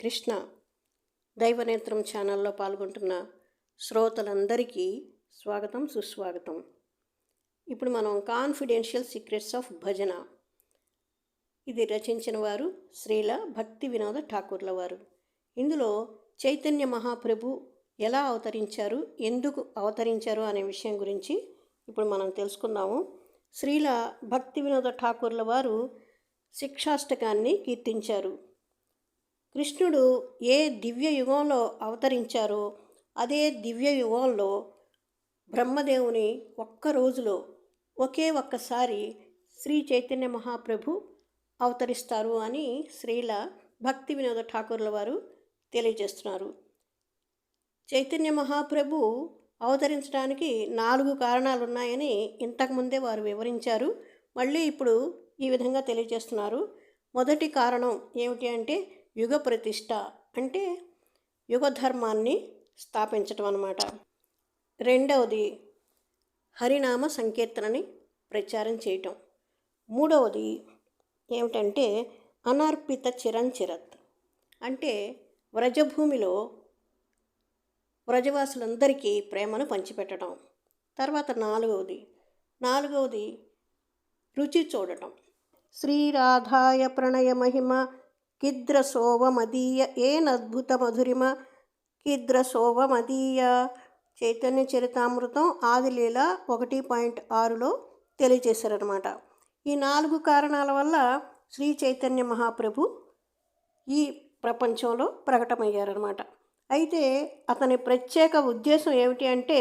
కృష్ణ దైవనేత్రం ఛానల్లో పాల్గొంటున్న శ్రోతలందరికీ స్వాగతం, సుస్వాగతం. ఇప్పుడు మనం కాన్ఫిడెన్షియల్ సీక్రెట్స్ ఆఫ్ భజన, ఇది రచించిన వారు శ్రీల భక్తి వినోద ఠాకూర్ల వారు. ఇందులో చైతన్య మహాప్రభు ఎలా అవతరించారు, ఎందుకు అవతరించారు అనే విషయం గురించి ఇప్పుడు మనం తెలుసుకుందాము. శ్రీల భక్తి వినోద ఠాకూర్ల వారు శిక్షాష్టకాన్ని కీర్తించారు. కృష్ణుడు ఏ దివ్య యుగంలో అవతరించారో అదే దివ్య యుగంలో బ్రహ్మదేవుని ఒక్క రోజులో ఒక్కసారి శ్రీ చైతన్య మహాప్రభు అవతరిస్తారు అని శ్రీల భక్తి వినోద ఠాకూర్ల వారు తెలియజేస్తున్నారు. చైతన్య మహాప్రభు అవతరించడానికి 4 కారణాలు ఉన్నాయని ఇంతకుముందే వారు వివరించారు. మళ్ళీ ఇప్పుడు ఈ విధంగా తెలియజేస్తున్నారు. మొదటి కారణం ఏమిటి అంటే యుగ ప్రతిష్ట, అంటే యుగ ధర్మాన్ని స్థాపించటం అన్నమాట. రెండవది హరినామ సంకీర్తనని ప్రచారం చేయటం. మూడవది ఏమిటంటే అనర్పిత చిరంచిరత్, అంటే వ్రజభూమిలో వ్రజవాసులందరికీ ప్రేమను పంచిపెట్టడం. తర్వాత నాలుగవది రుచి చూడటం. శ్రీరాధాయ ప్రణయ మహిమ కిద్రసోవమదీయ ఏనద్భుత మధురిమ కిద్రసోవమదీయ. చైతన్య చరితామృతం ఆదిలీల 1.6లో తెలియజేశారనమాట. ఈ 4 కారణాల వల్ల శ్రీ చైతన్య మహాప్రభు ఈ ప్రపంచంలో ప్రకటమయ్యారనమాట. అయితే అతని ప్రత్యేక ఉద్దేశం ఏమిటి అంటే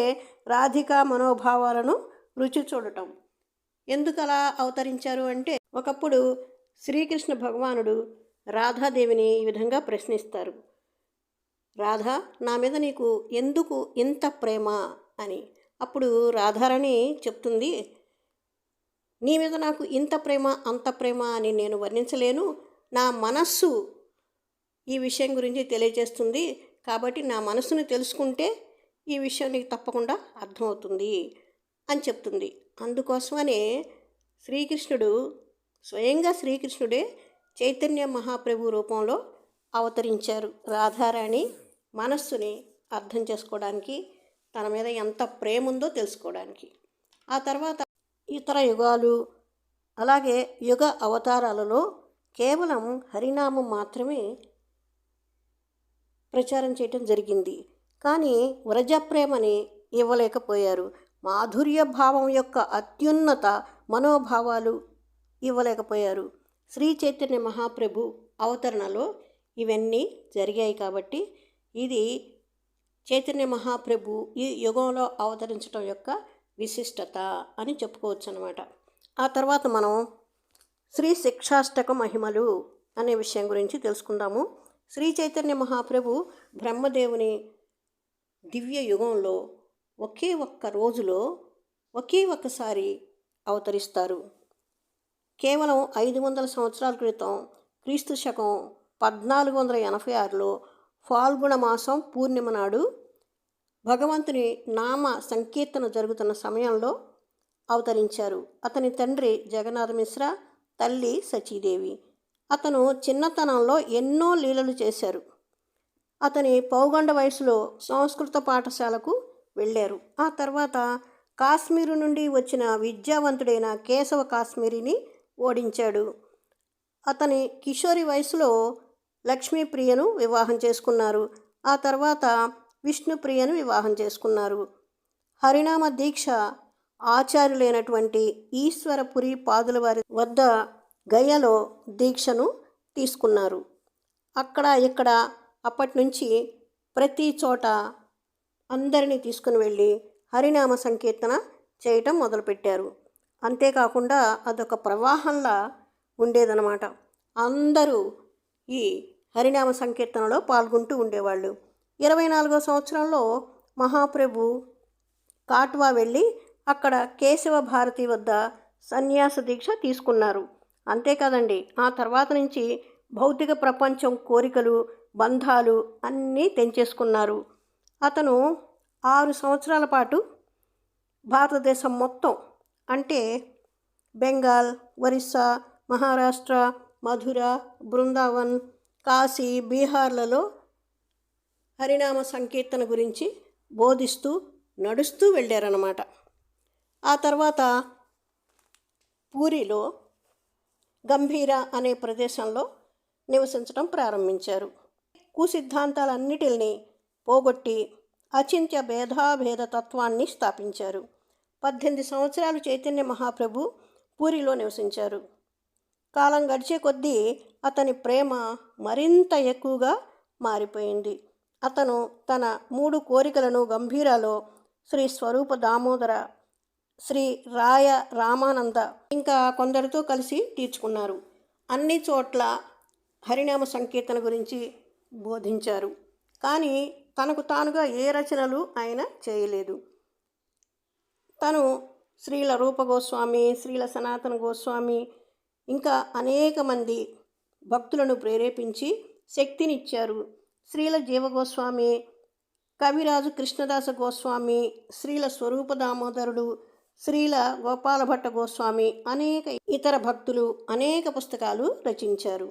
రాధికా మనోభావాలను రుచి చూడటం. ఎందుకు అలా అవతరించారు అంటే, ఒకప్పుడు శ్రీకృష్ణ భగవానుడు రాధాదేవిని ఈ విధంగా ప్రశ్నిస్తారు. రాధా, నా మీద నీకు ఎందుకు ఇంత ప్రేమ అని. అప్పుడు రాధారాణి చెప్తుంది, నీ మీద నాకు ఇంత ప్రేమ అంత ప్రేమ అని నేను వర్ణించలేను, నా మనస్సు ఈ విషయం గురించి తెలియజేస్తుంది, కాబట్టి నా మనస్సును తెలుసుకుంటే ఈ విషయం నీకు తప్పకుండా అర్థమవుతుంది అని చెప్తుంది. అందుకోసమనే స్వయంగా శ్రీకృష్ణుడే చైతన్య మహాప్రభు రూపంలో అవతరించారు. రాధారాణి మనస్సుని అర్థం చేసుకోవడానికి, తన మీద ఎంత ప్రేమ ఉందో తెలుసుకోవడానికి. ఆ తర్వాత ఇతర యుగాలు అలాగే యుగ అవతారాలలో కేవలం హరినామం మాత్రమే ప్రచారం చేయటం జరిగింది. కానీ వ్రజప్రేమని ఇవ్వలేకపోయారు. మాధుర్య భావం యొక్క అత్యున్నత మనోభావాలు ఇవ్వలేకపోయారు. శ్రీ చైతన్య మహాప్రభు అవతరణలో ఇవన్నీ జరిగాయి. కాబట్టి ఇది చైతన్య మహాప్రభు ఈ యుగంలో అవతరించడం యొక్క విశిష్టత అని చెప్పుకోవచ్చు అన్నమాట. ఆ తర్వాత మనం శ్రీ శిక్షాష్టక మహిమలు అనే విషయం గురించి తెలుసుకుందాము. శ్రీ చైతన్య మహాప్రభు బ్రహ్మదేవుని దివ్య యుగంలో ఒక్క రోజులో ఒక్కసారి అవతరిస్తారు. కేవలం 500 సంవత్సరాల క్రితం క్రీస్తు శకం 1486లో ఫాల్గుణ మాసం పూర్ణిమ నాడు భగవంతుని నామ సంకీర్తన జరుగుతున్న సమయంలో అవతరించారు. అతని తండ్రి జగన్నాథ మిశ్రా, తల్లి సచీదేవి. అతను చిన్నతనంలో ఎన్నో లీలలు చేశారు. అతని పౌగండ వయసులో సంస్కృత పాఠశాలకు వెళ్ళారు. ఆ తర్వాత కాశ్మీరు నుండి వచ్చిన విద్యావంతుడైన కేశవ కాశ్మీరిని ఓడించాడు. అతని కిషోరి వయసులో లక్ష్మీప్రియను వివాహం చేసుకున్నారు. ఆ తర్వాత విష్ణుప్రియను వివాహం చేసుకున్నారు. హరినామ దీక్ష ఆచార్యులైనటువంటి ఈశ్వరపురి పాదుల వారి వద్ద గయలో దీక్షను తీసుకున్నారు. అక్కడ ఇక్కడ అప్పటి నుంచి ప్రతి చోట అందరినీ తీసుకుని వెళ్ళి హరినామ సంకీర్తన చేయటం మొదలుపెట్టారు. అంతేకాకుండా అదొక ప్రవాహంలా ఉండేదన్నమాట. అందరూ ఈ హరినామ సంకీర్తనలో పాల్గొంటూ ఉండేవాళ్ళు. 24వ సంవత్సరంలో మహాప్రభు కాట్వా వెళ్ళి అక్కడ కేశవ భారతి వద్ద సన్యాస దీక్ష తీసుకున్నారు. అంతేకాదండి, ఆ తర్వాత నుంచి భౌతిక ప్రపంచం కోరికలు, బంధాలు అన్నీ తెంచేసుకున్నారు. అతను 6 సంవత్సరాల పాటు భారతదేశం మొత్తం, అంటే బెంగాల్, ఒరిస్సా, మహారాష్ట్ర, మధుర, బృందావన్, కాశీ, బీహార్లలో హరినామ సంకీర్తన గురించి బోధిస్తూ నడుస్తూ వెళ్ళారన్నమాట. ఆ తర్వాత పూరిలో గంభీర అనే ప్రదేశంలో నివసించడం ప్రారంభించారు. కుసిద్ధాంతాలన్నిటిని పోగొట్టి అచింత్య భేదాభేద తత్వాన్ని స్థాపించారు. 18 సంవత్సరాలు చైతన్య మహాప్రభు పూరిలో నివసించారు. కాలం గడిచే కొద్దీ అతని ప్రేమ మరింత ఎక్కువగా మారిపోయింది. అతను తన 3 కోరికలను గంభీరాలో శ్రీ స్వరూప దామోదర, శ్రీ రాయ రామానంద ఇంకా కొందరితో కలిసి తీర్చుకున్నారు. అన్ని చోట్ల హరినామ సంకీర్తన గురించి బోధించారు. కానీ తనకు తానుగా ఏ రచనలు ఆయన చేయలేదు. తను శ్రీల రూప గోస్వామి, శ్రీల సనాతన గోస్వామి ఇంకా అనేక మంది భక్తులను ప్రేరేపించి శక్తినిచ్చారు. శ్రీల జీవ గోస్వామి, కవిరాజు కృష్ణదాస గోస్వామి, శ్రీల స్వరూప దామోదరుడు, శ్రీల గోపాలభట్ట గోస్వామి, అనేక ఇతర భక్తులు అనేక పుస్తకాలు రచించారు.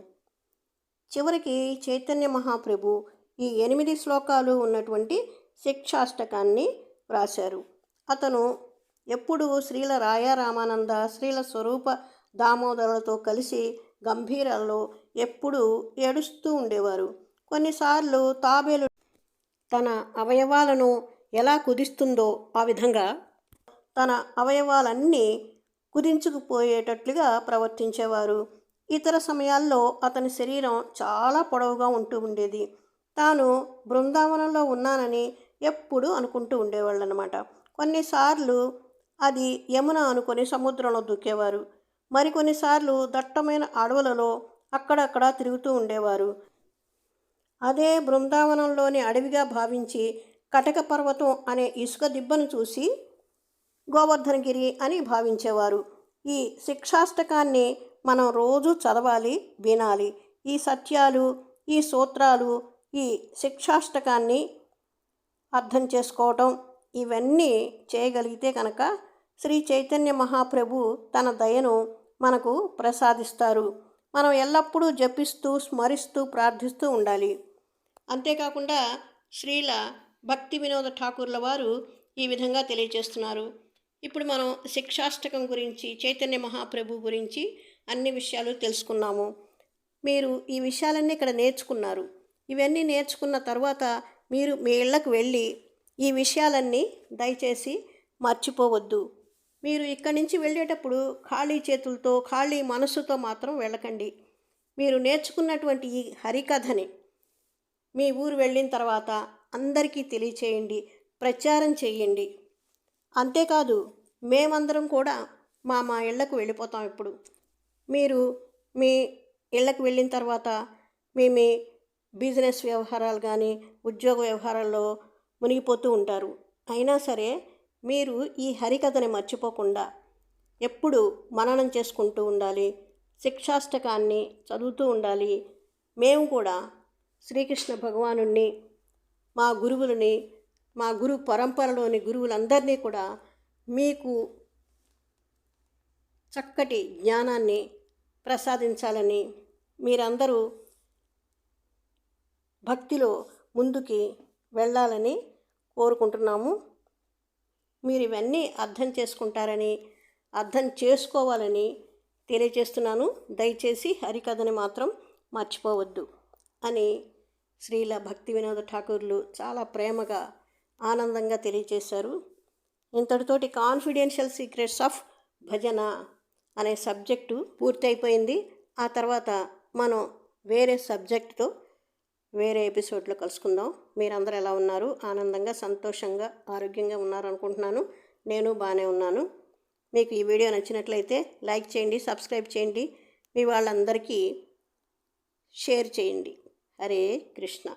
చివరికి చైతన్య మహాప్రభు ఈ 8 శ్లోకాలు ఉన్నటువంటి శిక్షాష్టకాన్ని వ్రాశారు. అతను ఎప్పుడూ శ్రీల రాయ రామానంద, శ్రీల స్వరూప దామోదరులతో కలిసి గంభీరాల్లో ఎప్పుడూ ఏడుస్తూ ఉండేవారు. కొన్నిసార్లు తాబేలు తన అవయవాలను ఎలా కుదిస్తుందో ఆ విధంగా తన అవయవాలన్నీ కుదించుకుపోయేటట్లుగా ప్రవర్తించేవారు. ఇతర సమయాల్లో అతని శరీరం చాలా పొడవుగా ఉంటూ ఉండేది. తాను బృందావనంలో ఉన్నానని ఎప్పుడూ అనుకుంటూ ఉండేవాళ్ళు అన్నమాట. కొన్నిసార్లు అది యమున అనుకొని సముద్రంలో దూకేవారు. మరికొన్నిసార్లు దట్టమైన అడవులలో అక్కడక్కడ తిరుగుతూ ఉండేవారు. అదే బృందావనంలోని అడవిగా భావించి కటక పర్వతం అనే ఇసుక దిబ్బను చూసి గోవర్ధనగిరి అని భావించేవారు. ఈ శిక్షాష్టకాన్ని మనం రోజు చదవాలి, వినాలి. ఈ సత్యాలు, ఈ సూత్రాలు, ఈ శిక్షాష్టకాన్ని అర్థం చేసుకోవటం ఇవన్నీ చేయగలిగితే కనుక శ్రీ చైతన్య మహాప్రభు తన దయను మనకు ప్రసాదిస్తారు. మనం ఎల్లప్పుడూ జపిస్తూ స్మరిస్తూ ప్రార్థిస్తూ ఉండాలి. అంతేకాకుండా శ్రీల భక్తి వినోద ఠాకూర్ల వారు ఈ విధంగా తెలియజేస్తున్నారు. ఇప్పుడు మనం శిక్షాష్టకం గురించి, చైతన్య మహాప్రభు గురించి అన్ని విషయాలు తెలుసుకున్నాము. మీరు ఈ విషయాలన్నీ ఇక్కడ నేర్చుకున్నారు. ఇవన్నీ నేర్చుకున్న తర్వాత మీరు మీ ఇళ్ళకు వెళ్ళి ఈ విషయాలన్నీ దయచేసి మర్చిపోవద్దు. మీరు ఇక్కడి నుంచి వెళ్ళేటప్పుడు ఖాళీ చేతులతో, ఖాళీ మనస్సుతో మాత్రం వెళ్ళకండి. మీరు నేర్చుకున్నటువంటి ఈ హరికథని మీ ఊరు వెళ్ళిన తర్వాత అందరికీ తెలియచేయండి, ప్రచారం చేయండి. అంతేకాదు మేమందరం కూడా మా ఇళ్లకు వెళ్ళిపోతాం. ఇప్పుడు మీరు మీ ఇళ్ళకు వెళ్ళిన తర్వాత మీ బిజినెస్ వ్యవహారాలు కానీ ఉద్యోగ వ్యవహారాల్లో మునిగిపోతూ ఉంటారు. అయినా సరే మీరు ఈ హరికథని మర్చిపోకుండా ఎప్పుడు మననం చేసుకుంటూ ఉండాలి, శిక్షాష్టకాన్ని చదువుతూ ఉండాలి. మేము కూడా శ్రీకృష్ణ భగవానుణ్ణి, మా గురువులని, మా గురు పరంపరలోని గురువులందరినీ కూడా మీకు చక్కటి జ్ఞానాన్ని ప్రసాదించాలని, మీరందరూ భక్తిలో ముందుకి వెళ్ళాలని కోరుకుంటున్నాము. మీరు ఇవన్నీ అర్థం చేసుకుంటారని, అర్థం చేసుకోవాలని తెలియజేస్తున్నాను. దయచేసి హరికథని మాత్రం మర్చిపోవద్దు అని శ్రీల భక్తి వినోద ఠాకూర్లు చాలా ప్రేమగా, ఆనందంగా తెలియజేశారు. ఇంతటితోటి కాన్ఫిడెన్షియల్ సీక్రెట్స్ ఆఫ్ భజన అనే సబ్జెక్టు పూర్తయిపోయింది. ఆ తర్వాత మనం వేరే సబ్జెక్టుతో వేరే ఎపిసోడ్లో కలుసుకుందాం. మీరందరూ ఎలా ఉన్నారు? ఆనందంగా, సంతోషంగా, ఆరోగ్యంగా ఉన్నారు అనుకుంటున్నాను. నేను బాగానే ఉన్నాను. మీకు ఈ వీడియో నచ్చినట్లయితే లైక్ చేయండి, సబ్స్క్రైబ్ చేయండి, మీ వాళ్ళందరికీ షేర్ చేయండి. హరే కృష్ణ.